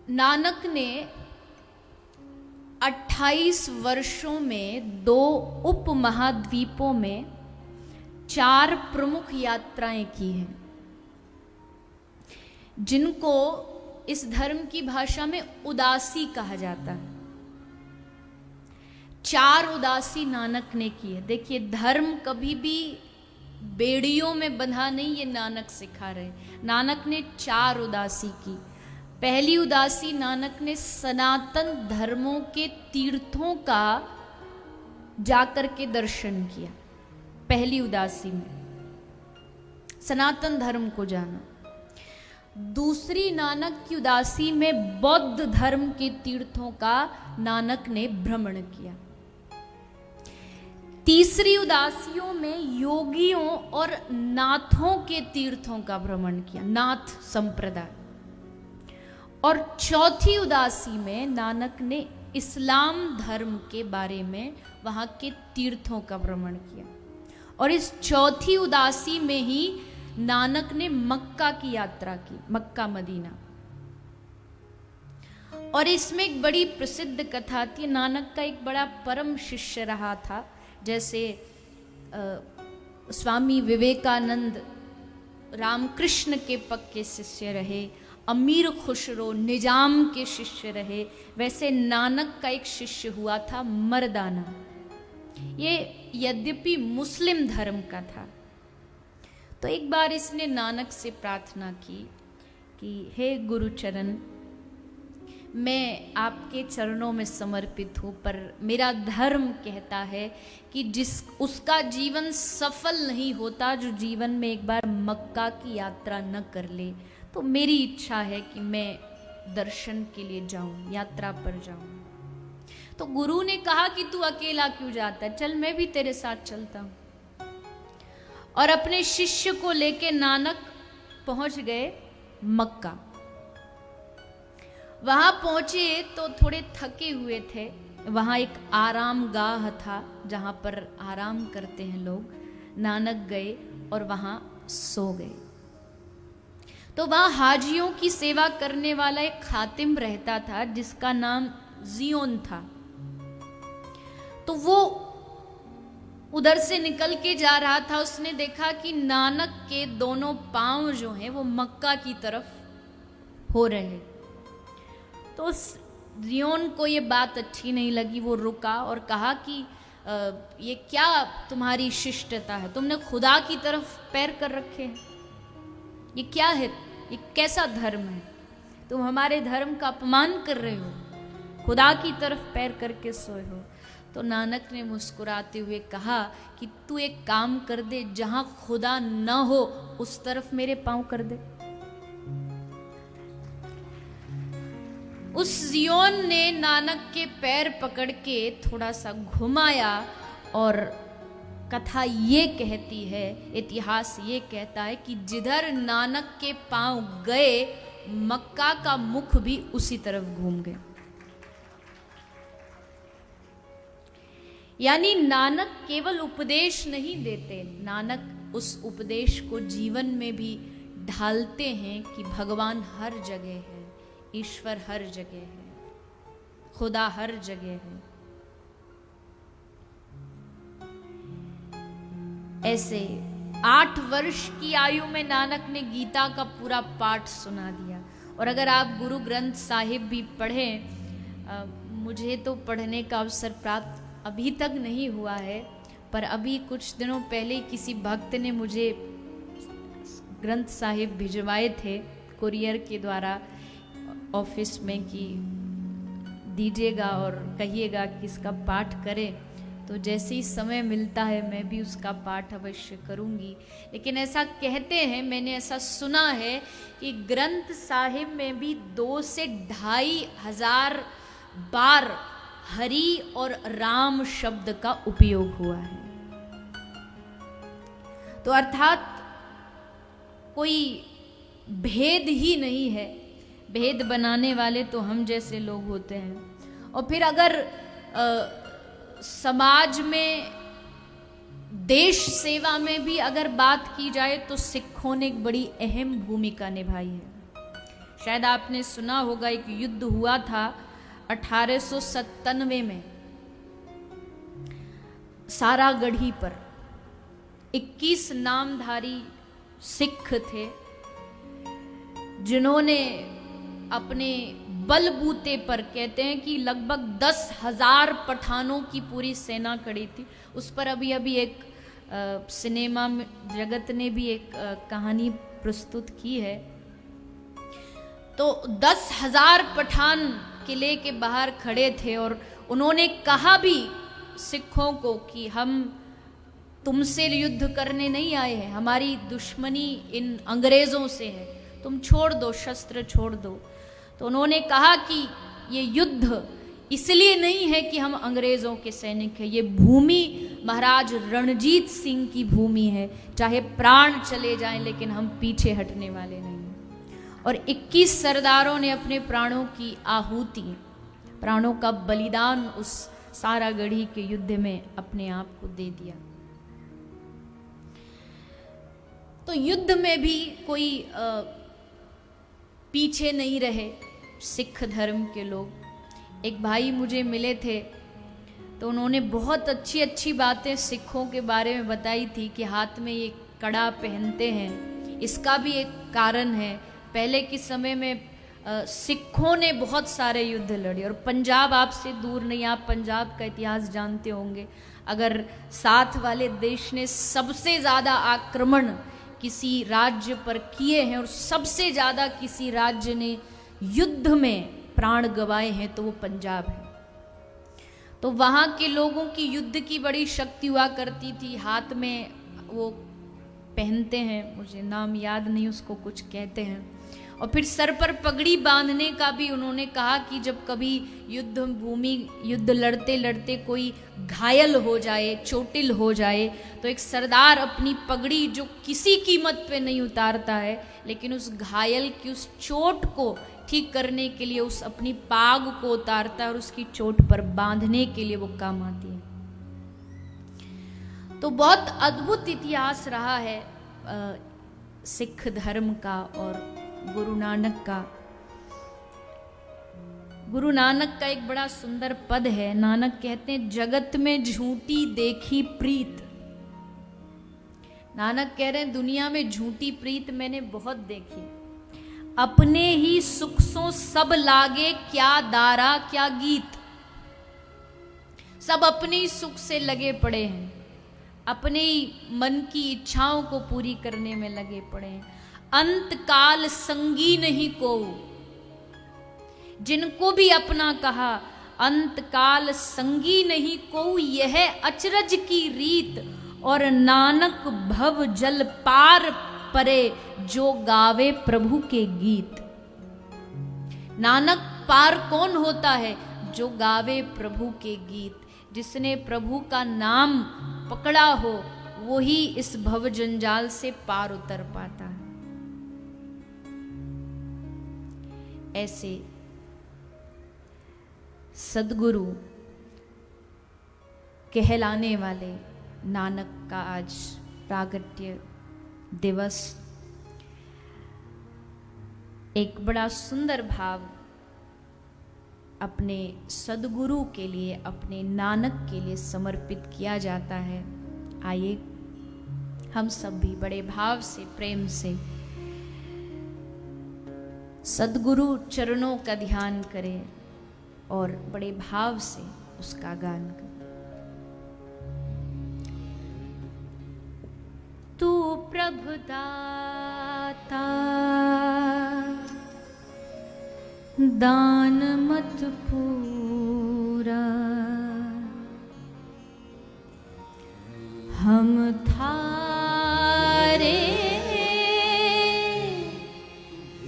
नानक ने 28 वर्षों में 2 उपमहाद्वीपों में 4 प्रमुख यात्राएं की हैं, जिनको इस धर्म की भाषा में उदासी कहा जाता है। 4 उदासी नानक ने की है। देखिए, धर्म कभी भी बेड़ियों में बंधा नहीं, ये नानक सिखा रहे। नानक ने 4 उदासी की। पहली उदासी, नानक ने सनातन धर्मों के तीर्थों का जाकर के दर्शन किया। पहली उदासी में सनातन धर्म को जाना। दूसरी नानक की उदासी में बौद्ध धर्म के तीर्थों का नानक ने भ्रमण किया। तीसरी उदासियों में योगियों और नाथों के तीर्थों का भ्रमण किया, नाथ संप्रदाय। और चौथी उदासी में नानक ने इस्लाम धर्म के बारे में वहाँ के तीर्थों का भ्रमण किया। और इस चौथी उदासी में ही नानक ने मक्का की यात्रा की, मक्का मदीना। और इसमें एक बड़ी प्रसिद्ध कथा थी। नानक का एक बड़ा परम शिष्य रहा था, जैसे स्वामी विवेकानंद रामकृष्ण के पक्के शिष्य रहे, अमीर खुसरो निजाम के शिष्य रहे, वैसे नानक का एक शिष्य हुआ था मर्दाना। ये यद्यपि मुस्लिम धर्म का था। तो एक बार इसने नानक से प्रार्थना की कि हे गुरुचरण, मैं आपके चरणों में समर्पित हूँ, पर मेरा धर्म कहता है कि उसका जीवन सफल नहीं होता जो जीवन में एक बार मक्का की यात्रा न कर ले। तो मेरी इच्छा है कि मैं दर्शन के लिए जाऊं, यात्रा पर जाऊं। तो गुरु ने कहा कि तू अकेला क्यों जाता है, चल मैं भी तेरे साथ चलता हूं। और अपने शिष्य को लेके नानक पहुंच गए मक्का। वहां पहुंचे तो थोड़े थके हुए थे। वहां एक आराम गाह था जहां पर आराम करते हैं लोग। नानक गए और वहां सो गए। तो वहां हाजियों की सेवा करने वाला एक खातिम रहता था जिसका नाम जियोन था। तो वो उधर से निकल के जा रहा था। उसने देखा कि नानक के दोनों पांव जो हैं वो मक्का की तरफ हो रहे। तो उस जियोन को ये बात अच्छी नहीं लगी। वो रुका और कहा कि ये क्या तुम्हारी शिष्टता है, तुमने खुदा की तरफ पैर कर रखे हैं, ये क्या है, ये कैसा धर्म है, तुम हमारे धर्म का अपमान कर रहे हो, खुदा की तरफ पैर करके सोए हो। तो नानक ने मुस्कुराते हुए कहा कि तू एक काम कर दे, जहां खुदा न हो उस तरफ मेरे पांव कर दे। उस जियोन ने नानक के पैर पकड़ के थोड़ा सा घुमाया। और कथा ये कहती है, इतिहास ये कहता है कि जिधर नानक के पांव गए मक्का का मुख भी उसी तरफ घूम गए। यानी नानक केवल उपदेश नहीं देते, नानक उस उपदेश को जीवन में भी ढालते हैं कि भगवान हर जगह है, ईश्वर हर जगह है, खुदा हर जगह है। ऐसे 8 वर्ष की आयु में नानक ने गीता का पूरा पाठ सुना दिया। और अगर आप गुरु ग्रंथ साहिब भी पढ़ें, मुझे तो पढ़ने का अवसर प्राप्त अभी तक नहीं हुआ है, पर अभी कुछ दिनों पहले किसी भक्त ने मुझे ग्रंथ साहिब भिजवाए थे कुरियर के द्वारा ऑफिस में कि दीजिएगा और कहिएगा कि इसका पाठ करें। तो जैसे ही समय मिलता है मैं भी उसका पाठ अवश्य करूंगी। लेकिन ऐसा कहते हैं, मैंने ऐसा सुना है कि ग्रंथ साहिब में भी 2 से 2,500 बार हरि और राम शब्द का उपयोग हुआ है। तो अर्थात कोई भेद ही नहीं है। भेद बनाने वाले तो हम जैसे लोग होते हैं। और फिर अगर समाज में देश सेवा में भी अगर बात की जाए तो सिखों ने एक बड़ी अहम भूमिका निभाई है। शायद आपने सुना होगा, एक युद्ध हुआ था 1897 में सारागढ़ी पर। 21 नामधारी सिख थे जिन्होंने अपने बलबूते पर, कहते हैं कि लगभग 10,000 पठानों की पूरी सेना खड़ी थी। उस पर अभी अभी एक सिनेमा जगत ने भी एक कहानी प्रस्तुत की है। तो 10,000 पठान किले के बाहर खड़े थे और उन्होंने कहा भी सिखों को कि हम तुमसे युद्ध करने नहीं आए हैं, हमारी दुश्मनी इन अंग्रेजों से है, तुम छोड़ दो, शस्त्र छोड़ दो। तो उन्होंने कहा कि ये युद्ध इसलिए नहीं है कि हम अंग्रेजों के सैनिक हैं, ये भूमि महाराज रणजीत सिंह की भूमि है, चाहे प्राण चले जाएं लेकिन हम पीछे हटने वाले नहीं। और 21 सरदारों ने अपने प्राणों की आहुति, प्राणों का बलिदान उस सारागढ़ी के युद्ध में अपने आप को दे दिया। तो युद्ध में भी कोई पीछे नहीं रहे सिख धर्म के लोग। एक भाई मुझे मिले थे तो उन्होंने बहुत अच्छी अच्छी बातें सिखों के बारे में बताई थी कि हाथ में ये कड़ा पहनते हैं, इसका भी एक कारण है। पहले के समय में सिखों ने बहुत सारे युद्ध लड़े, और पंजाब आपसे दूर नहीं, आप पंजाब का इतिहास जानते होंगे। अगर साथ वाले देश ने सबसे ज़्यादा आक्रमण किसी राज्य पर किए हैं और सबसे ज़्यादा किसी राज्य ने युद्ध में प्राण गंवाए हैं तो वो पंजाब है। तो वहाँ के लोगों की युद्ध की बड़ी शक्ति हुआ करती थी। हाथ में वो पहनते हैं, मुझे नाम याद नहीं, उसको कुछ कहते हैं। और फिर सर पर पगड़ी बांधने का भी उन्होंने कहा कि जब कभी युद्ध भूमि युद्ध लड़ते लड़ते कोई घायल हो जाए, चोटिल हो जाए, तो एक सरदार अपनी पगड़ी जो किसी कीमत पे नहीं उतारता है, लेकिन उस घायल की उस चोट को ठीक करने के लिए उस अपनी पाग को उतारता है और उसकी चोट पर बांधने के लिए वो काम आती है। तो बहुत अद्भुत इतिहास रहा है सिख धर्म का और गुरु नानक का। गुरु नानक का एक बड़ा सुंदर पद है। नानक कहते हैं, जगत में झूठी देखी प्रीत। नानक कह रहे हैं दुनिया में झूठी प्रीत मैंने बहुत देखी। अपने ही सुख सो सब लागे क्या दारा क्या गीत। सब अपने ही सुख से लगे पड़े हैं, अपने ही मन की इच्छाओं को पूरी करने में लगे पड़े हैं। अंत काल संगी नहीं को, जिनको भी अपना कहा अंत काल संगी नहीं को, यह अचरज की रीत। और नानक भव जल पार परे, जो गावे प्रभु के गीत। नानक पार कौन होता है? जो गावे प्रभु के गीत। जिसने प्रभु का नाम पकड़ा हो वो ही इस भव जंजाल से पार उतर पाता है। ऐसे सदगुरु कहलाने वाले नानक का आज प्रागट्य दिवस। एक बड़ा सुंदर भाव अपने सदगुरु के लिए, अपने नानक के लिए समर्पित किया जाता है। आइए हम सब भी बड़े भाव से, प्रेम से सदगुरु चरणों का ध्यान करें और बड़े भाव से उसका गान करें। तू प्रभु दाता दान मत पूरा, हम थारे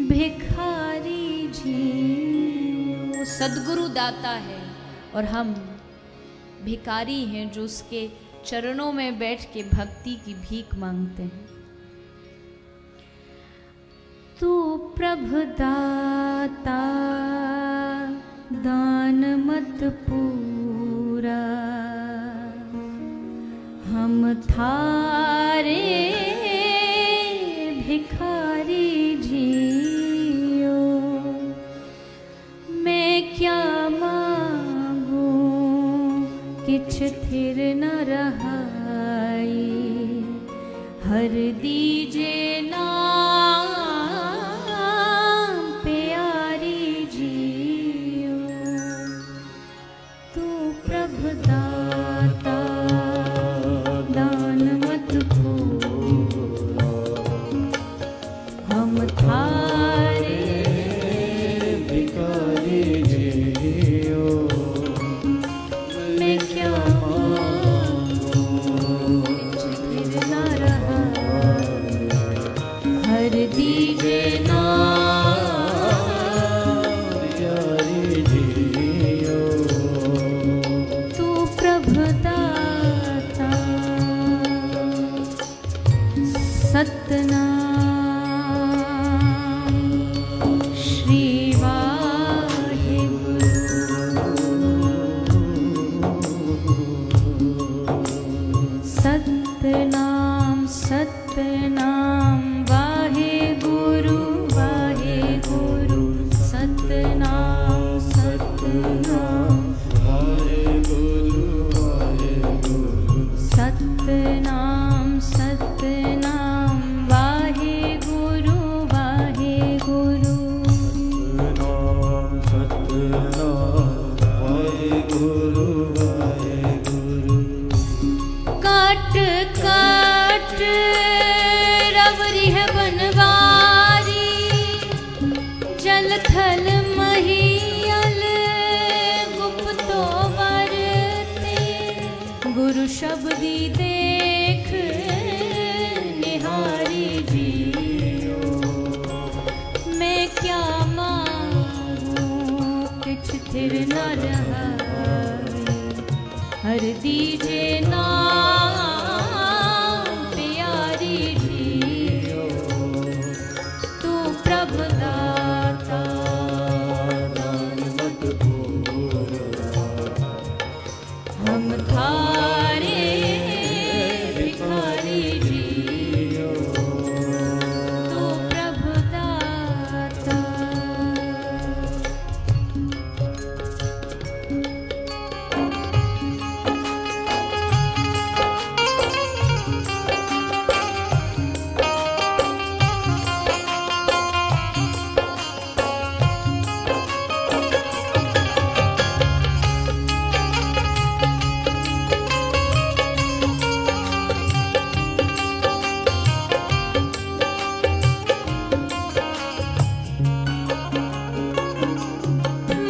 भिखारी जी। वो सदगुरु दाता है और हम भिखारी हैं जो उसके चरणों में बैठ के भक्ति की भीख मांगते हैं। तू प्रभु दाता दान मत पूरा, हम थारे भिखारी जियो। किछ थिर न रहाई, हर दीजे नाम प्यारी जियो। तू प्रभु दाता दान मत भूलो, हम थारे भिखारी जियो। मैं क्या मांगू किछ फिर न रहा, हर दीजे नाम प्यारी जियो। तू प्रभु दाता सतना सतनाम सतनाम वाहे गुरु वाहे गुरु। सतनाम सतनाम वाहे गुरु वाहे गुरु। सतनाम सतनाम वाहे गुरु वाहे गुरु। सतनाम सतनाम वाहे गुरु वाहे गुरु। काट काट रवरी है बनवारी, जल थल महियल गुप्तो वरते। गुरु शब्दी देख निहारी जियो। मैं क्या मांगू किछ थिर न रहा, हर दीजे नाम प्यारी जियो। तू प्रभु दाता दान मत भूलो, हम थारे भिखारी जियो। तू प्रभु दाता।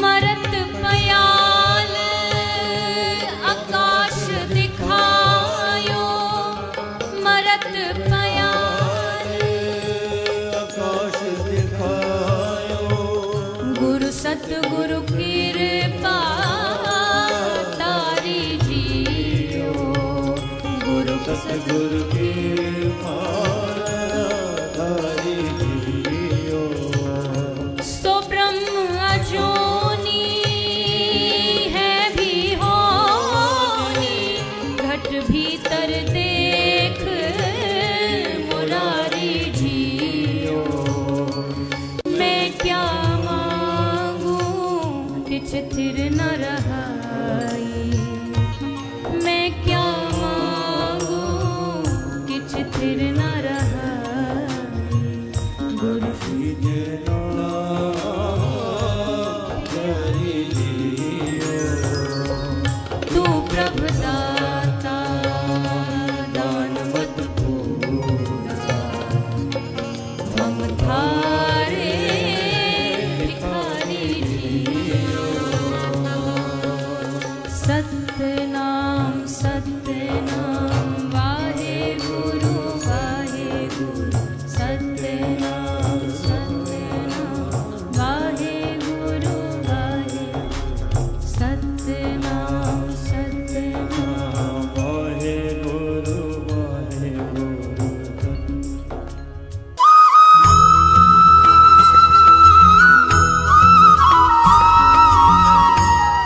मरत पयाल आकाश दिखायो, मरत पयाल आकाश दिखायो। गुरु सतगुरु कृपा तारी जियो। गुरु सतगुरु कृपा तारी जियो। सो ब्रह्म अजोनी है भी होनी, घट भीतर देख मुरारी जियो। मैं क्या मांगू किछ थिर न रहा,